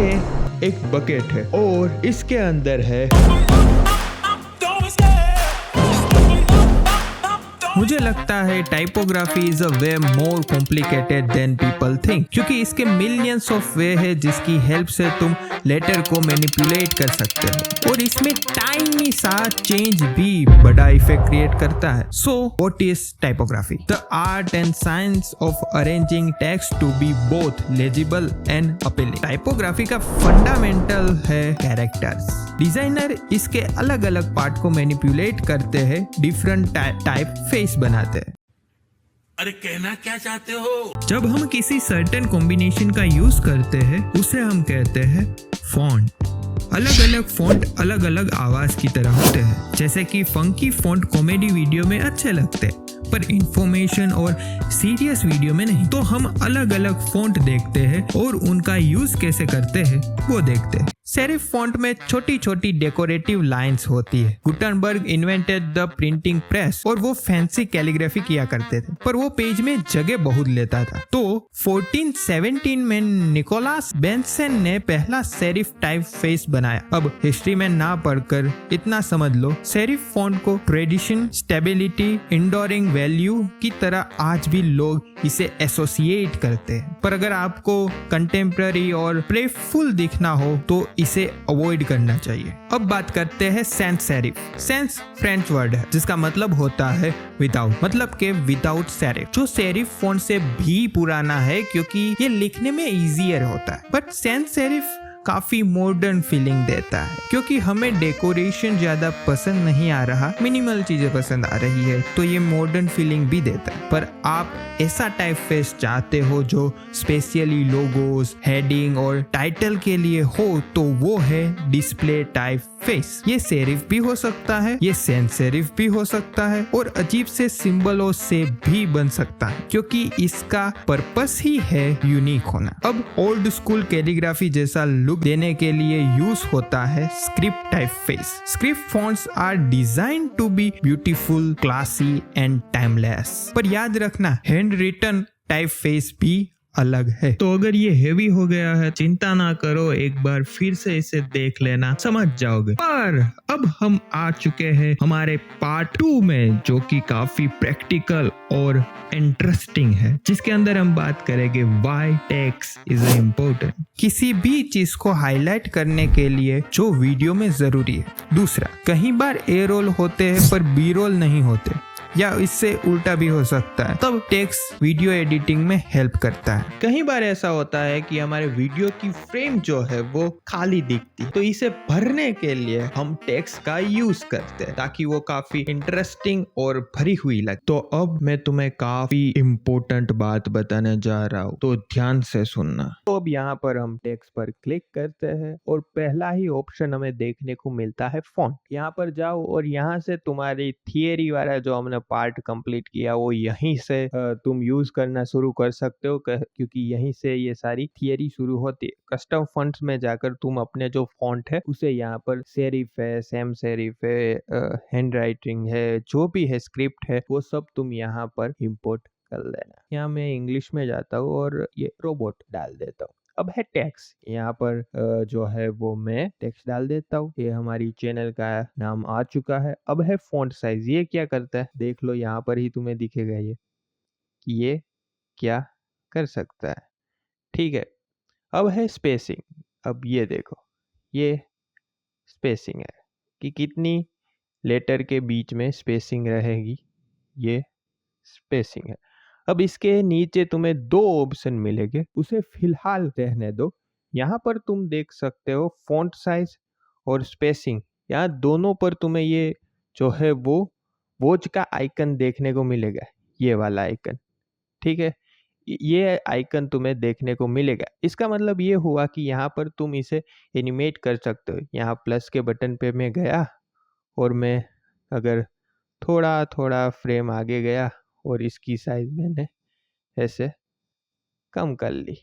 ये एक बकेट है और इसके अंदर है। मुझे लगता है typography is a way more complicated then people think, क्योंकि इसके मिलियंस ऑफ वे है जिसकी हेल्प से तुम लेटर को मैनिपुलेट कर सकते हो और इसमें टाइनी सा चेंज भी बड़ा इफेक्ट क्रिएट करता है। So what is typography? The art and science of arranging text to be both legible and appealing. Typography का फंडामेंटल है कैरेक्टर्स। डिजाइनर इसके अलग अलग पार्ट को मैनिपुलेट करते हैं, डिफरेंट टाइप फेस बनाते हैं। अरे कहना क्या चाहते हो? जब हम किसी सर्टेन कॉम्बिनेशन का यूज करते हैं उसे हम कहते हैं फॉन्ट। अलग अलग फॉन्ट अलग अलग आवाज की तरह होते हैं। जैसे कि फंकी फॉन्ट कॉमेडी वीडियो में अच्छे लगते हैं पर इंफॉर्मेशन और सीरियस वीडियो में नहीं। तो हम अलग अलग फॉन्ट देखते हैं और उनका यूज कैसे करते हैं वो देखते हैं। सेरिफ फॉन्ट में छोटी छोटी डेकोरेटिव लाइंस होती है। Gutenberg invented the printing press और वो फैंसी कैलीग्राफी किया करते थे, पर वो पेज में जगह बहुत लेता था। तो 1417 में निकोलास बेंसन ने पहला सेरिफ टाइप फेस बनाया। अब हिस्ट्री में ना पढ़कर इतना समझ लो, सेरिफ फॉन्ट को ट्रेडिशन, स्टेबिलिटी, इंडोरिंग वैल्यू की तरह आज भी लोग इसे एसोसिएट करते हैं। पर अगर आपको कंटेम्प्ररी और प्लेफुल दिखना हो तो इसे अवॉइड करना चाहिए। अब बात करते हैं sans serif. Sans French word है जिसका मतलब होता है विदाउट, मतलब के विदाउट सेरिफ, जो सेरिफ फॉन्ट से भी पुराना है क्योंकि ये लिखने में इजियर होता है। बट सैंस सेरिफ काफी मॉडर्न फीलिंग देता है क्योंकि हमें डेकोरेशन ज्यादा पसंद नहीं आ रहा, मिनिमल चीजें पसंद आ रही है, तो ये मॉडर्न फीलिंग भी देता है। पर आप ऐसा टाइप फेस चाहते हो जो स्पेशली लोगोस, हेडिंग और टाइटल के लिए हो तो वो है डिस्प्ले टाइप फेस। ये सेरिफ भी हो सकता है, ये सैंस सेरिफ भी हो सकता है और अजीब से सिंबलों से भी बन सकता है क्योंकि इसका पर्पस ही है यूनिक होना। अब ओल्ड स्कूल कैलीग्राफी जैसा लुक देने के लिए यूज होता है script typeface. Script fonts are design to be beautiful, classy and timeless. पर याद रखना, हैंड रिटन टाइप फेस भी अलग है। तो अगर ये हेवी हो गया है चिंता ना करो, एक बार फिर से इसे देख लेना, समझ जाओगे। पर अब हम आ चुके हैं हमारे पार्ट 2 में, जो कि काफी प्रैक्टिकल और इंटरेस्टिंग है, जिसके अंदर हम बात करेंगे व्हाई टेक्स्ट इज इम्पोर्टेंट। किसी भी चीज को हाईलाइट करने के लिए जो वीडियो में जरूरी है। दूसरा, कई बार ए रोल होते हैं पर बी रोल नहीं होते, या इससे उल्टा भी हो सकता है, तब टेक्स्ट वीडियो एडिटिंग में हेल्प करता है। कई बार ऐसा होता है कि हमारे वीडियो की फ्रेम जो है वो खाली दिखती है, तो इसे भरने के लिए हम टेक्स्ट का यूज करते हैं ताकि वो काफी इंटरेस्टिंग और भरी हुई लगे। तो अब मैं तुम्हें काफी इम्पोर्टेंट बात बताने जा रहा हूँ, तो ध्यान से सुनना। तो अब यहाँ पर हम टेक्स्ट पर क्लिक करते हैं और पहला ही ऑप्शन हमें देखने को मिलता है फॉन्ट। यहाँ पर जाओ और यहाँ से तुम्हारी थियरी वाला जो हमने पार्ट कंप्लीट किया वो यहीं से तुम यूज करना शुरू कर सकते हो क्योंकि यहीं से ये सारी थियरी शुरू होती है। कस्टम फॉन्ट्स में जाकर तुम अपने जो फॉन्ट है उसे यहाँ पर सेरिफ है, सेम सेरिफ है, हैंड राइटिंग है, जो भी है स्क्रिप्ट है, वो सब तुम यहाँ पर इंपोर्ट कर लेना। यहाँ मैं इंग्लिश में जाता हूँ और ये रोबोट डाल देता हूँ। अब है टेक्स्ट, यहाँ पर जो है वो मैं टेक्स्ट डाल देता हूँ। ये हमारी चैनल का नाम आ चुका है। अब है फॉन्ट साइज। ये क्या करता है देख लो, यहाँ पर ही तुम्हें दिखेगा ये कि ये क्या कर सकता है। ठीक है, अब है स्पेसिंग। अब ये देखो, ये स्पेसिंग है कि कितनी लेटर के बीच में स्पेसिंग रहेगी, ये स्पेसिंग है। अब इसके नीचे तुम्हें 2 ऑप्शन मिलेंगे, उसे फिलहाल रहने दो। यहाँ पर तुम देख सकते हो फॉन्ट साइज और स्पेसिंग। यहाँ दोनों पर तुम्हें ये जो है वो वॉच का आइकन देखने को मिलेगा, ये वाला आइकन। ठीक है, ये आइकन तुम्हें देखने को मिलेगा। इसका मतलब ये हुआ कि यहाँ पर तुम इसे एनिमेट कर सकते हो। यहाँ प्लस के बटन पे मैं गया और मैं अगर थोड़ा थोड़ा फ्रेम आगे गया और इसकी साइज मैंने ऐसे कम कर ली।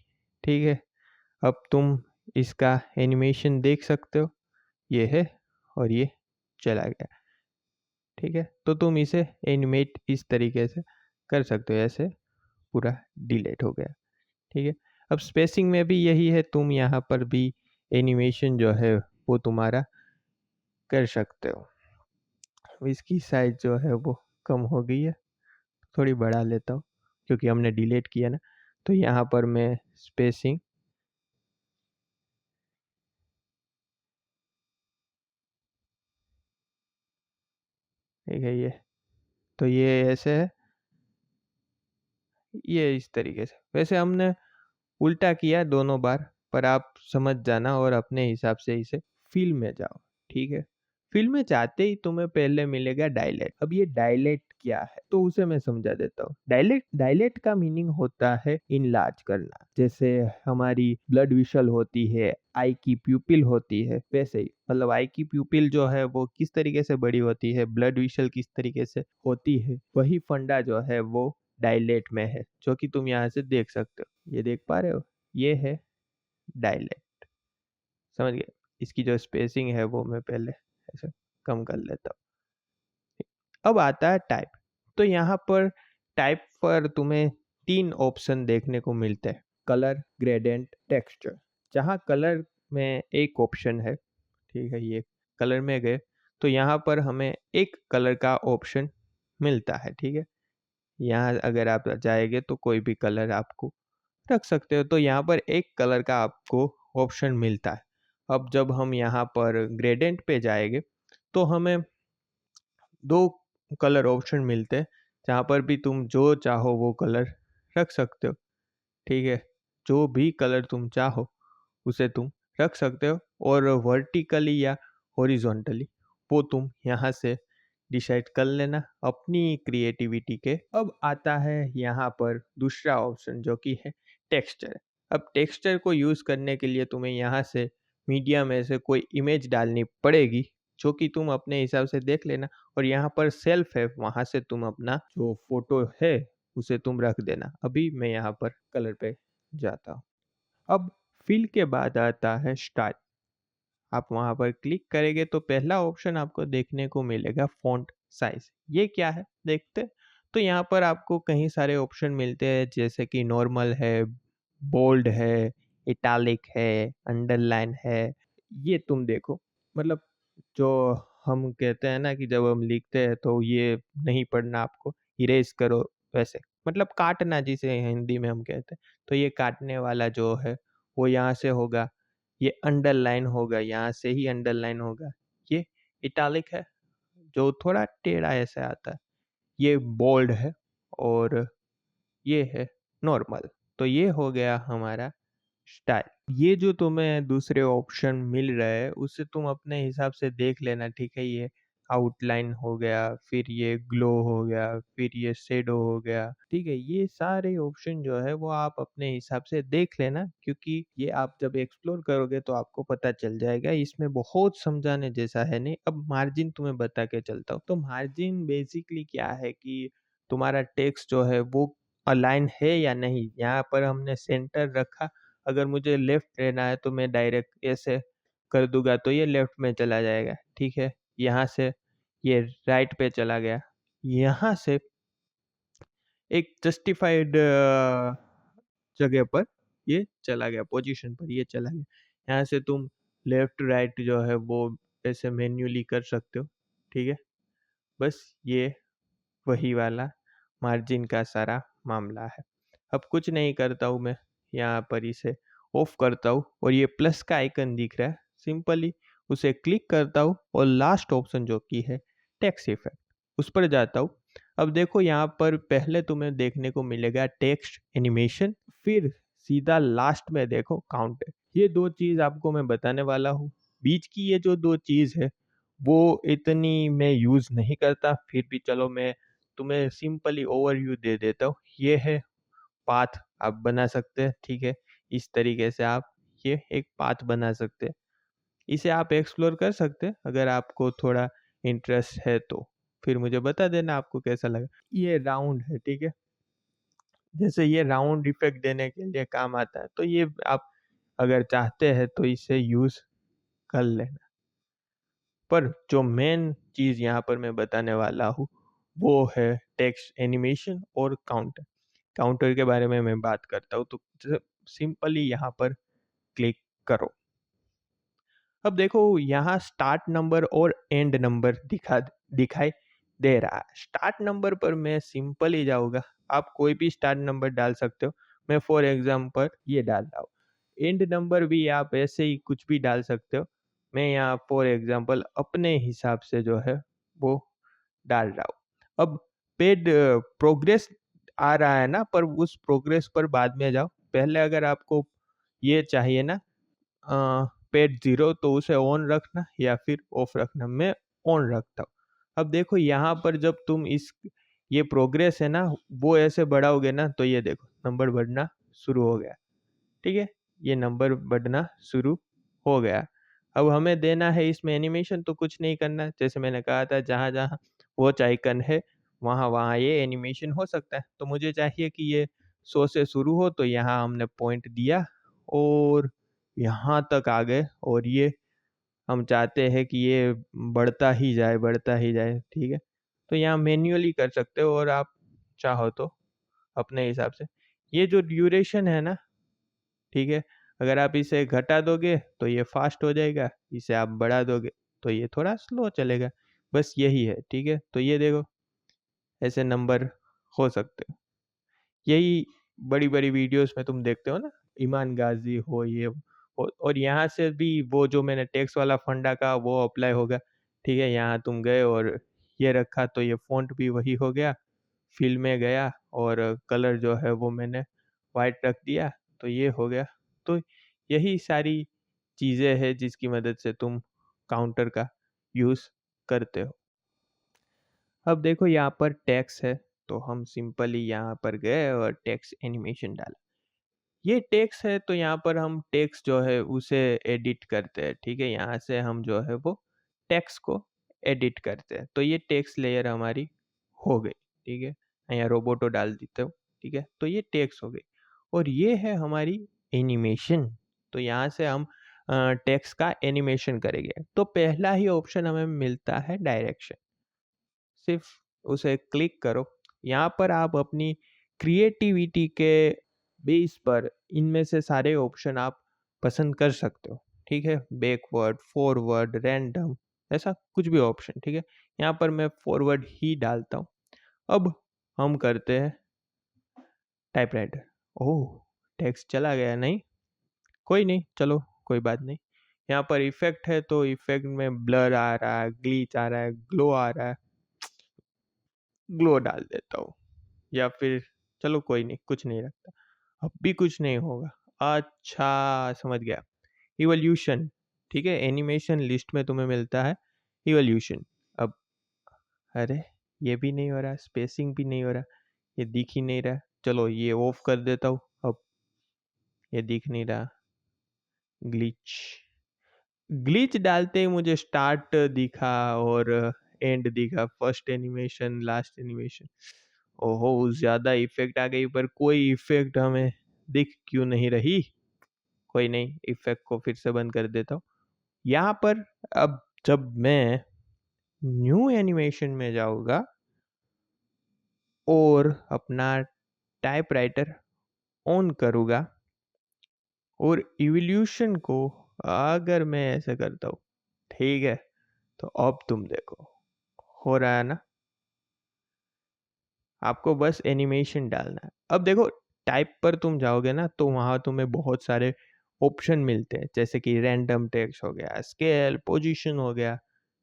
ठीक है, अब तुम इसका एनिमेशन देख सकते हो, ये है और ये चला गया। ठीक है, तो तुम इसे एनिमेट इस तरीके से कर सकते हो, ऐसे पूरा डिलीट हो गया। ठीक है, अब स्पेसिंग में भी यही है, तुम यहाँ पर भी एनिमेशन जो है वो तुम्हारा कर सकते हो। अब इसकी साइज जो है वो कम हो गई है, थोड़ी बढ़ा लेता हूँ क्योंकि हमने डिलीट किया ना। तो यहाँ पर मैं स्पेसिंग ठीक है ये, तो ये ऐसे है, ये इस तरीके से। वैसे हमने उल्टा किया दोनों बार, पर आप समझ जाना और अपने हिसाब से इसे फिल में जाओ, ठीक है। फिल में जाते ही तुम्हें पहले मिलेगा डायलेट। अब ये डायलेट क्या है तो उसे मैं समझा देता हूँ। डायलेट डायलेट का मीनिंग होता है इनलार्ज करना। जैसे हमारी ब्लड विशल होती है, आई की प्यूपिल होती है, वैसे ही मतलब आई की प्यूपिल जो है वो किस तरीके से बड़ी होती है, ब्लड विशल किस तरीके से होती है, वही फंडा जो है वो डायलेट में है, जो कि तुम यहाँ से देख सकते हो। ये देख पा रहे हो, ये है डायलेट, समझ गए। इसकी जो स्पेसिंग है वो मैं पहले ऐसे कम कर लेता हूँ। अब आता है टाइप। तो यहाँ पर टाइप पर तुम्हें 3 ऑप्शन देखने को मिलते हैं, कलर, ग्रेडियंट, टेक्सचर। जहाँ कलर में एक ऑप्शन है, ठीक है, ये कलर में गए तो यहाँ पर हमें एक कलर का ऑप्शन मिलता है, ठीक है। यहाँ अगर आप जाएंगे तो कोई भी कलर आपको रख सकते हो, तो यहाँ पर एक कलर का आपको ऑप्शन मिलता है। अब जब हम यहाँ पर ग्रेडियंट पे जाएंगे तो हमें 2 कलर ऑप्शन मिलते हैं, जहाँ पर भी तुम जो चाहो वो कलर रख सकते हो, ठीक है। जो भी कलर तुम चाहो उसे तुम रख सकते हो, और वर्टिकली या हॉरिजॉन्टली वो तुम यहाँ से डिसाइड कर लेना अपनी क्रिएटिविटी के। अब आता है यहाँ पर दूसरा ऑप्शन जो कि है टेक्सचर। अब टेक्सचर को यूज़ करने के लिए तुम्हें यहाँ से मीडिया में से कोई इमेज डालनी पड़ेगी, जो कि तुम अपने हिसाब से देख लेना, और यहाँ पर सेल्फ है, वहाँ से तुम अपना जो फोटो है उसे तुम रख देना। अभी मैं यहाँ पर कलर पे जाता हूँ। अब फिल के बाद आता है स्टाइल। आप वहां पर क्लिक करेंगे तो पहला ऑप्शन आपको देखने को मिलेगा फॉन्ट साइज। ये क्या है देखते हैं। तो यहाँ पर आपको कई सारे ऑप्शन मिलते हैं, जैसे कि नॉर्मल है, बोल्ड है, इटालिक है, अंडरलाइन है। ये तुम देखो, मतलब जो हम कहते हैं ना कि जब हम लिखते हैं तो ये नहीं पढ़ना आपको, इरेज करो, वैसे मतलब काटना जिसे हिंदी में हम कहते हैं। तो ये काटने वाला जो है वो यहाँ से होगा, ये अंडरलाइन होगा, यहाँ से ही अंडरलाइन होगा। ये इटालिक है जो थोड़ा टेढ़ा ऐसे आता है, ये बोल्ड है, और ये है नॉर्मल। तो ये हो गया हमारा स्टाइल। ये जो तुम्हें दूसरे ऑप्शन मिल रहे हैं उसे तुम अपने हिसाब से देख लेना, ठीक है। ये आउटलाइन हो गया, फिर ये ग्लो हो गया, फिर ये शेडो हो गया, ठीक है। ये सारे ऑप्शन जो है वो आप अपने हिसाब से देख लेना, क्योंकि ये आप जब एक्सप्लोर करोगे तो आपको पता चल जाएगा। इसमें बहुत समझाने जैसा है नहीं। अब मार्जिन तुम्हें बता के चलता हूँ। तो मार्जिन बेसिकली क्या है कि तुम्हारा टेक्स्ट जो है वो अलाइन है या नहीं। यहाँ पर हमने सेंटर रखा, अगर मुझे लेफ्ट रहना है तो मैं डायरेक्ट ऐसे कर दूंगा तो ये लेफ्ट में चला जाएगा, ठीक है। यहाँ से ये राइट पे चला गया, यहाँ से एक जस्टिफाइड जगह पर ये चला गया, पोजीशन पर ये चला गया। यहाँ से तुम लेफ्ट राइट जो है वो ऐसे मैन्युअली कर सकते हो, ठीक है। बस ये वही वाला मार्जिन का सारा मामला है। अब कुछ नहीं करता हूँ मैं, यहाँ पर इसे ऑफ करता हूँ और ये प्लस का आइकन दिख रहा है, सिंपली उसे क्लिक करता हूँ और लास्ट ऑप्शन जो कि है टेक्स्ट इफेक्ट, उस पर जाता हूँ। अब देखो यहाँ पर पहले तुम्हें देखने को मिलेगा टेक्स्ट एनिमेशन, फिर सीधा लास्ट में देखो काउंट। ये 2 चीज आपको मैं बताने वाला हूँ। बीच की ये जो 2 चीज है वो इतनी मैं यूज नहीं करता, फिर भी चलो मैं तुम्हें सिंपली ओवरव्यू दे देता हूँ। ये है पाथ, आप बना सकते हैं, ठीक है। इस तरीके से आप ये एक पाथ बना सकते हैं। इसे आप एक्सप्लोर कर सकते हैं अगर आपको थोड़ा इंटरेस्ट है तो। फिर मुझे बता देना आपको कैसा लगा। ये राउंड है, ठीक है। जैसे ये राउंड इफेक्ट देने के लिए काम आता है, तो ये आप अगर चाहते हैं तो इसे यूज कर लेना। पर जो मेन चीज यहाँ पर मैं बताने वाला हूँ वो है टेक्स्ट एनिमेशन और काउंटर। काउंटर के बारे में मैं बात करता हूँ, तो सिंपली यहाँ पर क्लिक करो। अब देखो यहाँ स्टार्ट नंबर और एंड नंबर दिखाई दे रहा है। स्टार्ट नंबर पर मैं सिंपल ही जाऊँगा, आप कोई भी स्टार्ट नंबर डाल सकते हो। मैं फॉर एग्ज़ाम्पल ये डाल रहा हूँ। एंड नंबर भी आप ऐसे ही कुछ भी डाल सकते हो। मैं यहाँ फॉर एग्ज़ाम्पल अपने हिसाब से जो है वो डाल रहा हूँ। अब पेड प्रोग्रेस आ रहा है ना, पर उस प्रोग्रेस पर बाद में जाओ। पहले अगर आपको ये चाहिए ना पेड 0 तो उसे ऑन रखना या फिर ऑफ रखना। मैं ऑन रखता हूँ। अब देखो यहाँ पर जब तुम इस ये प्रोग्रेस है ना वो ऐसे बढ़ाओगे ना तो ये देखो नंबर बढ़ना शुरू हो गया। ठीक है, ये नंबर बढ़ना शुरू हो गया। अब हमें देना है इसमें एनिमेशन, तो कुछ नहीं करना, जैसे मैंने कहा था जहाँ जहाँ वॉच आइकन है वहाँ वहाँ ये एनिमेशन हो सकता है। तो मुझे चाहिए कि ये 100 से शुरू हो, तो यहाँ हमने पॉइंट दिया और यहाँ तक आ गए, और ये हम चाहते हैं कि ये बढ़ता ही जाए। ठीक है, तो यहाँ मैन्युअली कर सकते हो, और आप चाहो तो अपने हिसाब से ये जो ड्यूरेशन है ना, ठीक है, अगर आप इसे घटा दोगे तो ये फास्ट हो जाएगा, इसे आप बढ़ा दोगे तो ये थोड़ा स्लो चलेगा। बस यही है। ठीक है, तो ये देखो ऐसे नंबर हो सकते हो। यही बड़ी-बड़ी वीडियोस में तुम देखते हो ना, ईमान गाज़ी हो ये हो, और यहाँ से भी वो जो मैंने टैक्स वाला फंडा कहा वो अप्लाई होगा। ठीक है, यहाँ तुम गए और ये रखा तो ये फ़ॉन्ट भी वही हो गया। फिल में गया और कलर जो है वो मैंने वाइट रख दिया तो ये हो गया। तो यही सारी चीज़ें हैं जिसकी मदद से तुम काउंटर का यूज़ करते हो। अब देखो यहाँ पर टेक्स्ट है, तो हम सिंपली यहाँ पर गए और टेक्स्ट एनिमेशन डाला। ये टेक्स्ट है तो यहाँ पर हम टेक्स्ट जो है उसे एडिट करते हैं। ठीक है, यहाँ से हम जो है वो टेक्स्ट को एडिट करते हैं। तो ये टेक्स्ट लेयर हमारी हो गई। ठीक है, यहाँ रोबोटो डाल देते हो। ठीक है, तो ये टेक्स्ट हो गई, और ये है हमारी एनिमेशन। तो यहाँ से हम टेक्स्ट का एनिमेशन करेंगे। तो पहला ही ऑप्शन हमें मिलता है डायरेक्शन। सिर्फ उसे क्लिक करो। यहाँ पर आप अपनी क्रिएटिविटी के बेस पर इनमें से सारे ऑप्शन आप पसंद कर सकते हो। ठीक है, बैकवर्ड, फॉरवर्ड, रैंडम, ऐसा कुछ भी ऑप्शन। ठीक है, यहाँ पर मैं फॉरवर्ड ही डालता हूँ। अब हम करते हैं टाइपराइटर। ओह, टेक्स्ट चला गया नहीं, कोई नहीं, चलो कोई बात नहीं। यहाँ पर इफेक्ट है तो इफेक्ट में ब्लर आ रहा है, ग्लिच आ रहा है, ग्लो आ रहा है, ग्लो डाल देता हूँ। या फिर चलो कोई नहीं, कुछ नहीं रखता, अब भी कुछ नहीं होगा। अच्छा, समझ गया। इवोल्यूशन। ठीक है, एनिमेशन लिस्ट में तुम्हें मिलता है इवोल्यूशन। अब अरे, ये भी नहीं हो रहा, स्पेसिंग भी नहीं हो रहा, ये दिख ही नहीं रहा। चलो ये ऑफ कर देता हूँ। अब ये दिख नहीं रहा, ग्लिच। ग्लिच डालते ही मुझे स्टार्ट दिखा और एंड दिखा, फर्स्ट एनिमेशन, लास्ट एनिमेशन। ओहो, ज़्यादा इफ़ेक्ट आ गई, पर कोई इफ़ेक्ट हमें दिख क्यों नहीं रही? कोई नहीं, इफ़ेक्ट को फिर से बंद कर देता हूँ। यहाँ पर अब जब मैं न्यू एनिमेशन में जाऊँगा और अपना टाइपराइटर ऑन करूँगा और इवोल्यूशन को अगर मैं ऐसे करता हूँ, ठीक है, तो अब तुम देखो, हो रहा है ना? आपको बस एनिमेशन डालना है। अब देखो टाइप पर तुम जाओगे ना तो वहाँ तुम्हें बहुत सारे ऑप्शन मिलते हैं, जैसे कि रैंडम टेक्स्ट हो गया, स्केल, पोजीशन हो गया।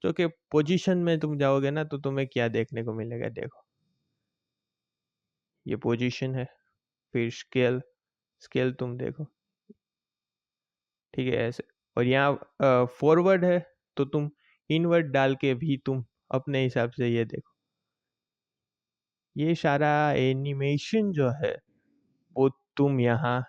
जो कि पोजीशन में तुम जाओगे ना तो तुम्हें क्या देखने को मिलेगा, देखो ये पोजीशन है। फिर स्केल, स्केल तुम देखो, ठीक है, ऐसे। और यहाँ फॉरवर्ड है तो तुम इनवर्ड डाल के भी तुम अपने हिसाब से ये देखो। ये सारा एनिमेशन जो है वो तुम यहाँ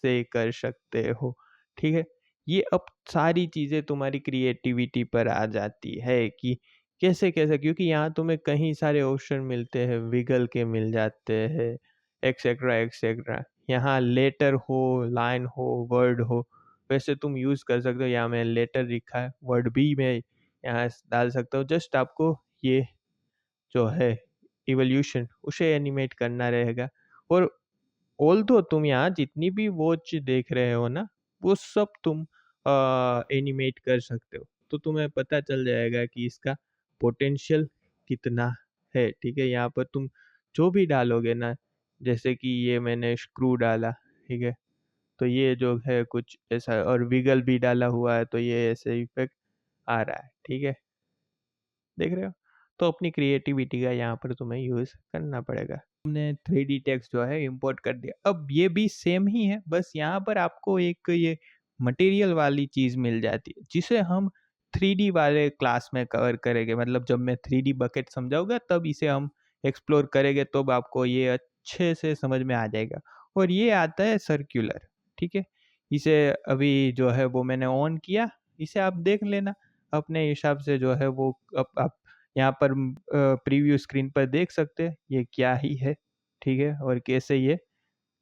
से कर सकते हो। ठीक है, ये अब सारी चीज़ें तुम्हारी क्रिएटिविटी पर आ जाती है कि कैसे कैसे, क्योंकि यहाँ तुम्हें कहीं सारे ऑप्शन मिलते हैं, विगल के मिल जाते हैं, एक्सेट्रा एक्सेट्रा। यहाँ लेटर हो, लाइन हो, वर्ड हो, वैसे तुम यूज़ कर सकते हो। यहाँ मैं लेटर लिखा है, वर्ड भी मैं यहाँ डाल सकता हूँ। जस्ट आपको ये जो है इवोल्यूशन उसे एनिमेट करना रहेगा। और ऑल्दो तुम यहाँ जितनी भी वॉच देख रहे हो ना, वो सब तुम एनिमेट कर सकते हो, तो तुम्हें पता चल जाएगा कि इसका पोटेंशियल कितना है। ठीक है, यहाँ पर तुम जो भी डालोगे ना, जैसे कि ये मैंने स्क्रू डाला, ठीक है, तो ये जो है कुछ ऐसा, और विगल भी डाला हुआ है, तो ये ऐसे इफेक्ट आ रहा है। ठीक है, देख रहे हो? तो अपनी क्रिएटिविटी का यहाँ पर तुम्हें यूज करना पड़ेगा। हमने 3D टेक्स्ट जो है इंपोर्ट कर दिया। अब ये भी सेम ही है, बस यहाँ पर आपको एक ये मटेरियल वाली चीज मिल जाती है, जिसे हम 3D वाले क्लास में कवर करेंगे। मतलब जब मैं 3D बकेट समझाऊंगा तब इसे हम एक्सप्लोर करेंगे, तब आपको ये अच्छे से समझ में आ जाएगा। और ये आता है सर्क्यूलर। ठीक है, इसे अभी जो है वो मैंने ऑन किया, इसे आप देख लेना अपने हिसाब से जो है वो। आप यहाँ पर प्रीव्यू स्क्रीन पर देख सकते हैं ये क्या ही है। ठीक है, और कैसे ये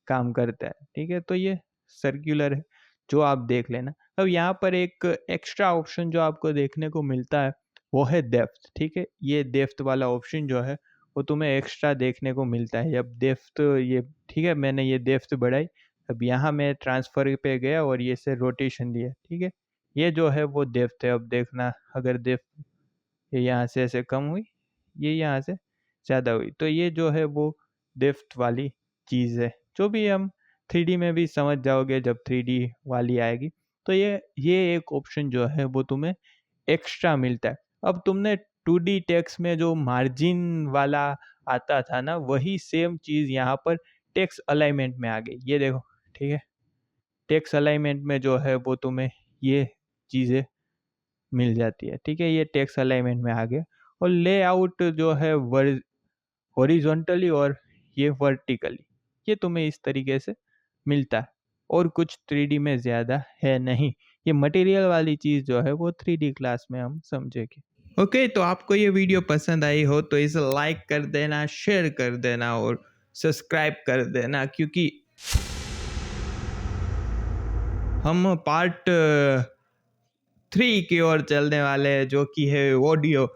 काम करता है। ठीक है, तो ये सर्कुलर है, जो आप देख लेना। अब यहाँ पर एक एक्स्ट्रा ऑप्शन जो आपको देखने को मिलता है वो है डेप्थ। ठीक है, ये डेप्थ वाला ऑप्शन जो है वो तुम्हें एक्स्ट्रा देखने को मिलता है। अब डेप्थ ये, ठीक है, मैंने ये डेप्थ बढ़ाई। अब यहाँ मैं ट्रांसफर पे गया और ये से रोटेशन दिया। ठीक है, ये जो है वो डेप्थ है। अब देखना, अगर डेप्थ ये यहाँ से ऐसे कम हुई, ये यहाँ से ज़्यादा हुई, तो ये जो है वो डेप्थ वाली चीज़ है, जो भी हम 3D में भी समझ जाओगे जब 3D वाली आएगी। तो ये एक ऑप्शन जो है वो तुम्हें एक्स्ट्रा मिलता है। अब तुमने 2D टेक्स्ट में जो मार्जिन वाला आता था ना, वही सेम चीज़ यहाँ पर टेक्स्ट अलाइनमेंट में आ गई। ये देखो, ठीक है, टेक्स्ट अलाइनमेंट में जो है वो तुम्हें ये चीज़ें मिल जाती है। ठीक है, ये टेक्स्ट अलाइनमेंट में आ गया। और लेआउट जो है हॉरिजॉन्टली और ये वर्टिकली, ये तुम्हें इस तरीके से मिलता है। और कुछ 3D में ज़्यादा है नहीं। ये मटेरियल वाली चीज़ जो है वो 3D क्लास में हम समझेंगे। ओके, तो आपको ये वीडियो पसंद आई हो तो इसे लाइक कर देना, शेयर कर देना और सब्सक्राइब कर देना, क्योंकि हम पार्ट 3 की ओर चलने वाले हैं, जो कि है ऑडियो।